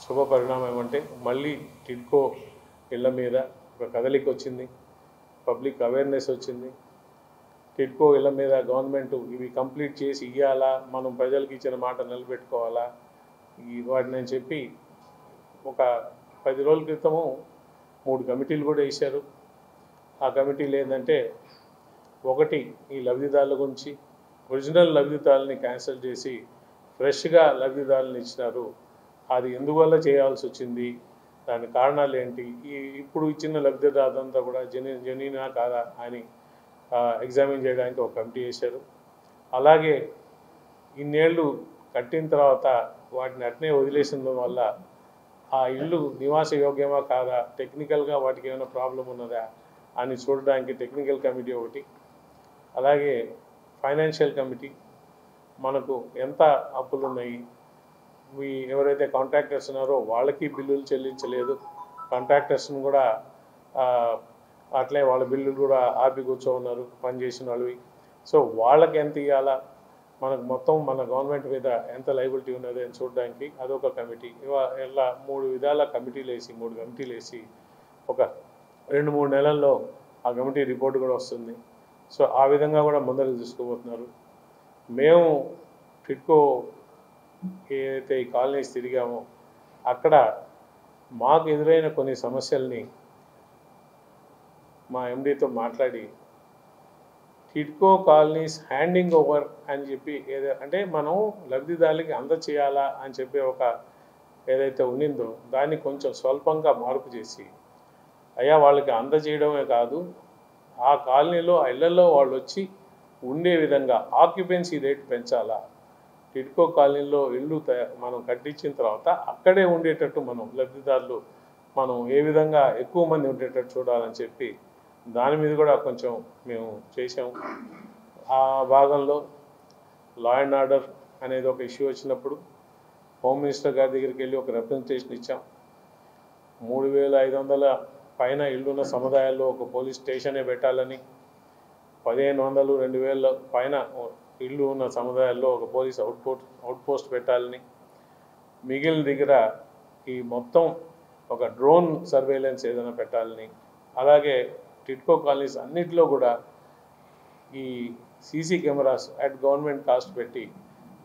శుభ పరిణామం ఏమంటే మళ్ళీ టిడ్కో ఇళ్ల మీద ఒక కదలిక వచ్చింది, పబ్లిక్ అవేర్నెస్ వచ్చింది. టిడ్కో ఇళ్ల మీద గవర్నమెంట్ ఇవి కంప్లీట్ చేసి ఇవ్వాలా, మనం ప్రజలకు ఇచ్చిన మాట నిలబెట్టుకోవాలా, వాటిని అని చెప్పి ఒక 10 రోజుల క్రితము 3 కమిటీలు కూడా వేశారు. ఆ కమిటీలు ఏంటంటే, ఒకటి ఈ లబ్ధిదారుల గురించి, ఒరిజినల్ లబ్ధిదారులని క్యాన్సిల్ చేసి ఫ్రెష్గా లబ్ధిదారులను ఇచ్చినారు, అది ఎందువల్ల చేయాల్సి వచ్చింది, దాని కారణాలు ఏంటి, ఇప్పుడు ఇచ్చిన లబ్ధిదారులంతా కూడా జెన్యూనా కాదా అని ఎగ్జామిన్ చేయడానికి ఒక కమిటీ వేశారు. అలాగే ఇన్నేళ్ళు కట్టిన తర్వాత వాటిని అట్నే వదిలేసిన వల్ల ఆ ఇల్లు నివాస యోగ్యమా కాదా, టెక్నికల్గా వాటికి ఏమైనా ప్రాబ్లం ఉన్నదా అని చూడడానికి టెక్నికల్ కమిటీ ఒకటి. అలాగే ఫైనాన్షియల్ కమిటీ, మనకు ఎంత అప్పులు ఉన్నాయి, ఎవరైతే కాంట్రాక్టర్స్ ఉన్నారో వాళ్ళకి బిల్లులు చెల్లించలేదు, కాంట్రాక్టర్స్ని కూడా అట్లే వాళ్ళ బిల్లులు కూడా ఆపి కూర్చోన్నారు పనిచేసిన వాళ్ళవి. సో వాళ్ళకి ఎంత ఇవ్వాలా, మనకు మొత్తం మన గవర్నమెంట్ మీద ఎంత లైబిలిటీ ఉన్నది అని చూడడానికి అదొక కమిటీ. ఇలా 3 విధాల కమిటీలు వేసి 3 కమిటీలు వేసి ఒక 2-3 నెలల్లో ఆ కమిటీ రిపోర్ట్ కూడా వస్తుంది. సో ఆ విధంగా కూడా ముందరకు తీసుకోబోతున్నారు. మేము టిడ్కో ఏదైతే ఈ కాలనీస్ తిరిగామో అక్కడ మాకు ఎదురైన కొన్ని సమస్యల్ని మా ఎండీతో మాట్లాడి, టిడ్కో కాలనీస్ హ్యాండింగ్ ఓవర్ అని చెప్పి అంటే మనం లబ్ధిదారులకి అందచేయాలా అని చెప్పి ఒక ఏదైతే ఉండిందో దాన్ని కొంచెం స్వల్పంగా మార్పు చేసి, అయ్యా వాళ్ళకి అందజేయడమే కాదు, ఆ కాలనీలో ఆ ఇళ్లలో వాళ్ళు వచ్చి ఉండే విధంగా ఆక్యుపెన్సీ రేట్ పెంచాలా, టిడ్కో కాలనీలో ఇల్లు మనం కట్టించిన తర్వాత అక్కడే ఉండేటట్టు మనం లబ్ధిదారులు మనం ఏ విధంగా ఎక్కువ మంది ఉండేటట్టు చూడాలని చెప్పి దాని మీద కూడా కొంచెం మేము చేసాము. ఆ భాగంలో లా అండ్ ఆర్డర్ అనేది ఒక ఇష్యూ వచ్చినప్పుడు హోమ్ మినిస్టర్ గారి దగ్గరికి వెళ్ళి ఒక రిప్రజెంటేషన్ ఇచ్చాం. 3500 పైన ఇల్లున్న సముదాయాల్లో ఒక పోలీస్ స్టేషనే పెట్టాలని, 1500, 2000 పైన ఇల్లు ఉన్న సముదాయాల్లో ఒక పోలీస్ అవుట్ పోస్ట్ పెట్టాలని, మిగిలిన దగ్గర ఈ మొత్తం ఒక డ్రోన్ సర్వేలెన్స్ ఏదైనా పెట్టాలని, అలాగే టిడ్కో కాలనీస్ అన్నింటిలో కూడా ఈ CC cameras at government cost పెట్టి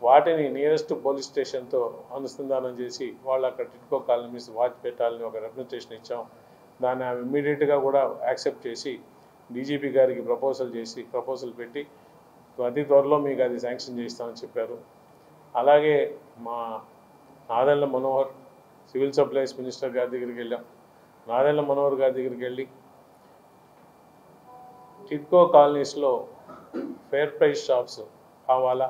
వాటిని నియరెస్ట్ పోలీస్ స్టేషన్తో అనుసంధానం చేసి వాళ్ళు అక్కడ టిడ్కో కాలనీస్ వాచ్ పెట్టాలని ఒక రిప్రజెంటేషన్ ఇచ్చాం. దాన్ని ఆమె ఇమ్మీడియట్గా కూడా యాక్సెప్ట్ చేసి డీజీపీ గారికి ప్రపోజల్ పెట్టి అతి త్వరలో మీకు అది శాంక్షన్ చేస్తామని చెప్పారు. అలాగే మా Nadendla Manohar civil supplies minister గారి దగ్గరికి వెళ్ళాం. నాదెండ్ల మనోహర్ గారి దగ్గరికి వెళ్ళి టిడ్కో కాలనీస్లో ఫేర్ ప్రైస్ షాప్స్ కావాలా,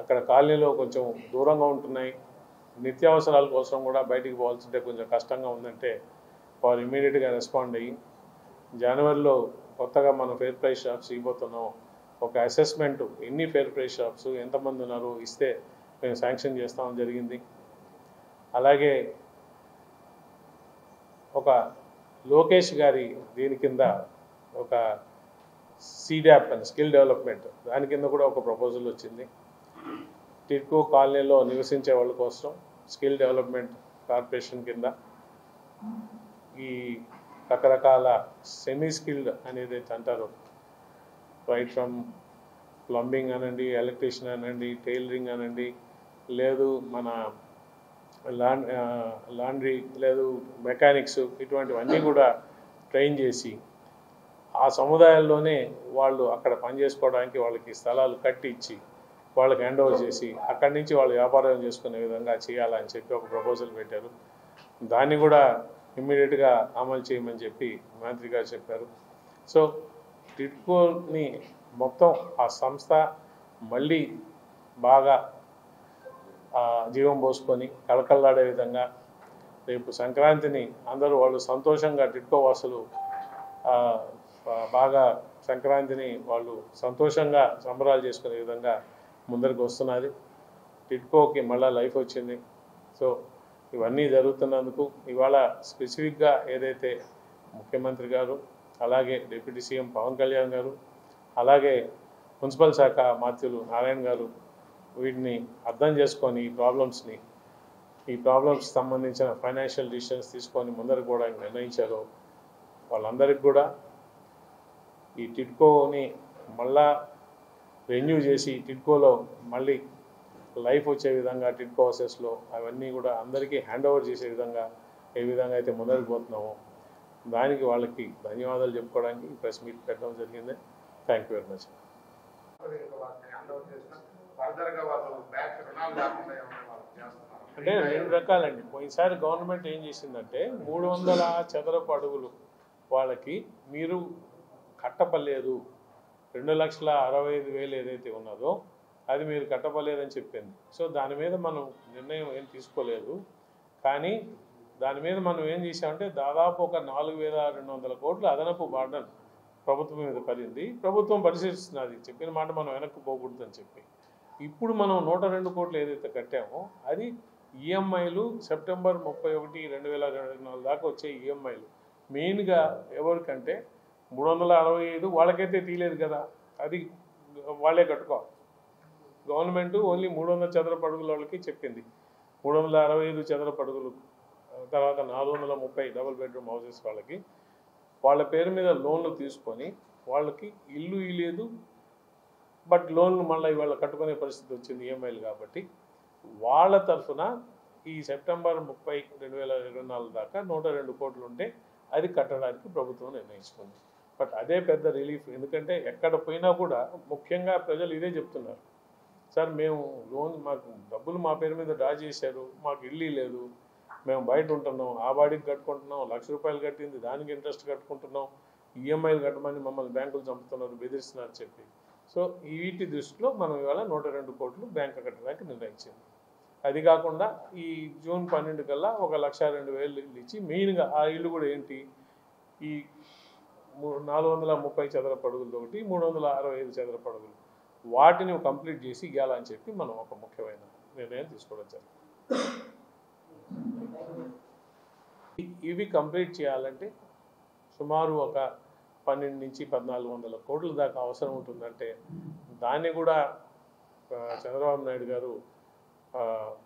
అక్కడ కాలనీలో కొంచెం దూరంగా ఉంటున్నాయి, నిత్యావసరాల కోసం కూడా బయటికి పోవాల్సింటే కొంచెం కష్టంగా ఉందంటే వారు ఇమీడియట్గా రెస్పాండ్ అయ్యి జనవరిలో కొత్తగా మనం ఫేర్ ప్రైస్ షాప్స్ ఇవ్వబోతున్నాం, ఒక అసెస్మెంటు ఎన్ని ఫేర్ ప్రైస్ షాప్స్ ఎంతమంది ఉన్నారు ఇస్తే మేము శాంక్షన్ చేస్తామని జరిగింది. అలాగే ఒక లోకేష్ గారి దీని కింద ఒక సీడాప్ అని స్కిల్ డెవలప్మెంట్ దాని కింద కూడా ఒక ప్రపోజల్ వచ్చింది. టిడ్కో కాలనీలో నివసించే వాళ్ళ కోసం స్కిల్ డెవలప్మెంట్ కార్పొరేషన్ కింద ఈ రకరకాల సెమీ స్కిల్డ్ అనేది అంటారు, రైట్ ఫ్రమ్ ప్లంబింగ్ అనండి, ఎలక్ట్రీషియన్ అనండి, టైలరింగ్ అనండి, లేదు మన లాండ్రీ, లేదు మెకానిక్స్, ఇటువంటివన్నీ కూడా ట్రైన్ చేసి ఆ సముదాయాల్లోనే వాళ్ళు అక్కడ పనిచేసుకోవడానికి వాళ్ళకి స్థలాలు కట్టి ఇచ్చి వాళ్ళకి హ్యాండ్ ఓవర్ చేసి అక్కడి నుంచి వాళ్ళు వ్యాపారం చేసుకునే విధంగా చేయాలని చెప్పి ఒక ప్రపోజల్ పెట్టారు. దాన్ని కూడా ఇమ్మీడియట్గా అమలు చేయమని చెప్పి మంత్రి గారు చెప్పారు. సో టిడ్కోని మొత్తం ఆ సంస్థ మళ్ళీ బాగా జీవం పోసుకొని కళకళలాడే విధంగా రేపు సంక్రాంతిని అందరూ వాళ్ళు సంతోషంగా టిడ్కో వాసులు బాగా సంక్రాంతిని వాళ్ళు సంతోషంగా సంబరాలు చేసుకునే విధంగా ముందరికి వస్తున్నది. టిడ్కోకి మళ్ళీ లైఫ్ వచ్చింది. సో ఇవన్నీ జరుగుతున్నందుకు ఇవాళ స్పెసిఫిక్గా ఏదైతే ముఖ్యమంత్రి గారు, అలాగే డిప్యూటీ సీఎం పవన్ కళ్యాణ్ గారు, అలాగే మున్సిపల్ శాఖ మంత్రులు నారాయణ గారు వీటిని అర్థం చేసుకొని ఈ ప్రాబ్లమ్స్ని ఈ ప్రాబ్లమ్స్ సంబంధించిన ఫైనాన్షియల్ డిసిషన్స్ తీసుకొని ముందరకు పోవడానికి నిర్ణయించారో వాళ్ళందరికీ కూడా ఈ టిడ్కోని మళ్ళా రెన్యూ చేసి టిడ్కోలో మళ్ళీ లైఫ్ వచ్చే విధంగా టిడ్కో హౌసెస్లో అవన్నీ కూడా అందరికీ హ్యాండ్ ఓవర్ చేసే విధంగా ఏ విధంగా అయితే ముందరికి పోతున్నామో దానికి వాళ్ళకి ధన్యవాదాలు చెప్పుకోవడానికి ప్రెస్ మీట్ పెట్టడం జరిగింది. Thank you very much. అంటే 2 రకాలండి. పోయినసారి గవర్నమెంట్ ఏం చేసిందంటే 300 చదరపు అడుగులు వాళ్ళకి మీరు కట్టపలేదు, 2,65,000 ఏదైతే ఉన్నదో అది మీరు కట్టపలేదని చెప్పింది. సో దాని మీద మనం నిర్ణయం ఏం తీసుకోలేదు. కానీ దాని మీద మనం ఏం చేసామంటే దాదాపు ఒక 4,200 కోట్ల అదనపు బర్డన్ ప్రభుత్వం మీద పడింది. ప్రభుత్వం పరిశీలిస్తున్నది, చెప్పిన మాట మనం వెనక్కి పోకూడదని చెప్పి. ఇప్పుడు మనం 102 కోట్లు ఏదైతే కట్టామో అది ఈఎంఐలు సెప్టెంబర్ 31, 2024 దాకా వచ్చే ఈఎంఐలు. మెయిన్గా ఎవరికంటే 365 వాళ్ళకైతే తీయలేదు కదా, అది వాళ్ళే కట్టుకోవాలి. గవర్నమెంట్ ఓన్లీ 300 చదరపు అడుగుల వాళ్ళకి చెప్పింది. 365 చదరపు అడుగులు, తర్వాత 430 డబుల్ బెడ్రూమ్ హౌసెస్ వాళ్ళకి వాళ్ళ పేరు మీద లోన్లు తీసుకొని వాళ్ళకి ఇల్లు ఇలేదు, బట్ లోన్లు మళ్ళీ ఇవాళ కట్టుకునే పరిస్థితి వచ్చింది ఈఎంఐలు కాబట్టి వాళ్ళ తరఫున ఈ సెప్టెంబర్ 30, 2024 దాకా 102 కోట్లు ఉంటే అది కట్టడానికి ప్రభుత్వం నిర్ణయించుకుంది. బట్ అదే పెద్ద రిలీఫ్. ఎందుకంటే ఎక్కడ పోయినా కూడా ముఖ్యంగా ప్రజలు ఇదే చెప్తున్నారు, సార్ మేము లోన్ మాకు డబ్బులు మా పేరు మీద డ్రా చేశారు, మాకు ఇల్లు లేదు, మేము బయట ఉంటున్నాం, ఆ బాడీకి కట్టుకుంటున్నాం, ₹1,00,000 కట్టింది దానికి ఇంట్రెస్ట్ కట్టుకుంటున్నాం, ఈఎంఐలు కట్టమని మమ్మల్ని బ్యాంకులు చంపుతున్నారు, బెదిరిస్తున్నారు చెప్పి. సో వీటి దృష్టిలో మనం ఇవాళ 102 కోట్లు బ్యాంకు కట్టడానికి నిర్ణయించింది. అది కాకుండా ఈ జూన్ 12 కల్లా 1,02,000 ఇల్లు ఇచ్చి, మెయిన్గా ఆ ఇల్లు కూడా ఏంటి, ఈ 430 చదరపు అడుగులు ఒకటి, 365 చదరపు అడుగులు, వాటిని కంప్లీట్ చేసి ఇవ్వాలని చెప్పి మనం ఒక ముఖ్యమైన నిర్ణయం తీసుకోవడం జరిగింది. ఇవి కంప్లీట్ చేయాలంటే సుమారు ఒక 12 నుంచి 1,400 కోట్ల దాకా అవసరం ఉంటుందంటే దాన్ని కూడా చంద్రబాబు నాయుడు గారు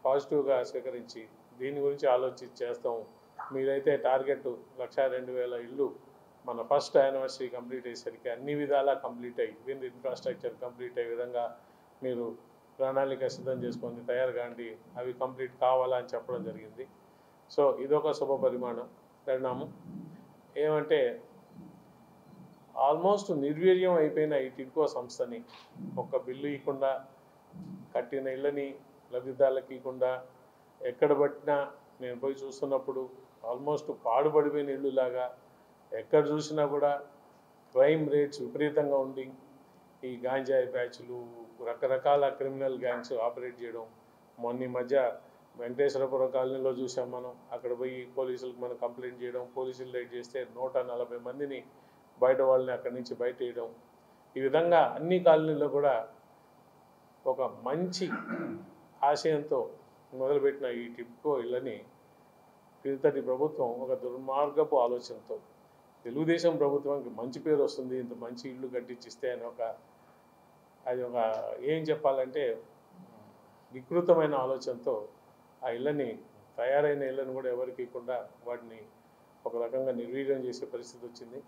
పాజిటివ్గా స్వీకరించి దీని గురించి ఆలోచించి చేస్తాం, మీరైతే టార్గెట్ 1,02,000 ఇల్లు మన ఫస్ట్ యానివర్సరీ కంప్లీట్ అయ్యేసరికి అన్ని విధాలా కంప్లీట్ అయ్యి విన్ ఇన్ఫ్రాస్ట్రక్చర్ కంప్లీట్ అయ్యే విధంగా మీరు ప్రణాళిక సిద్ధం చేసుకొని తయారు కాండి, అవి కంప్లీట్ కావాలా అని చెప్పడం జరిగింది. సో ఇదొక శుభ పరిణామం. ఏమంటే ఆల్మోస్ట్ నిర్వీర్యం అయిపోయిన ఈ టిడ్కో సంస్థని ఒక్క బిల్లు ఇవ్వకుండా, కట్టిన ఇళ్ళని లబ్ధిదారులకు ఇవ్వకుండా, ఎక్కడ పట్టినా నేను పోయి చూస్తున్నప్పుడు ఆల్మోస్ట్ పాడుపడిపోయిన ఇళ్ళులాగా, ఎక్కడ చూసినా కూడా క్రైమ్ రేట్స్ విపరీతంగా ఉండి ఈ గాంజాయి బ్యాచ్లు, రకరకాల క్రిమినల్ గ్యాంగ్స్ ఆపరేట్ చేయడం. మొన్న మధ్య వెంకటేశ్వరపురం కాలనీలో చూసాం మనం, అక్కడ పోయి పోలీసులకు మనం కంప్లైంట్ చేయడం, పోలీసులు రైడ్ చేస్తే 140 మందిని బయట వాళ్ళని అక్కడి నుంచి బయట వేయడం. ఈ విధంగా అన్ని కాలనీల్లో కూడా ఒక మంచి ఆశయంతో మొదలుపెట్టిన ఈ టిడ్కో ఇళ్ళని క్రిందటి ప్రభుత్వం ఒక దుర్మార్గపు ఆలోచనతో, తెలుగుదేశం ప్రభుత్వానికి మంచి పేరు వస్తుంది ఇంత మంచి ఇళ్ళు కట్టించిస్తే అని అది ఒక ఏం చెప్పాలంటే వికృతమైన ఆలోచనతో ఆ ఇళ్ళని, తయారైన ఇళ్ళని కూడా ఎవరికి ఇవ్వకుండా వాటిని ఒక రకంగా నిర్వీర్యం చేసే పరిస్థితి వచ్చింది.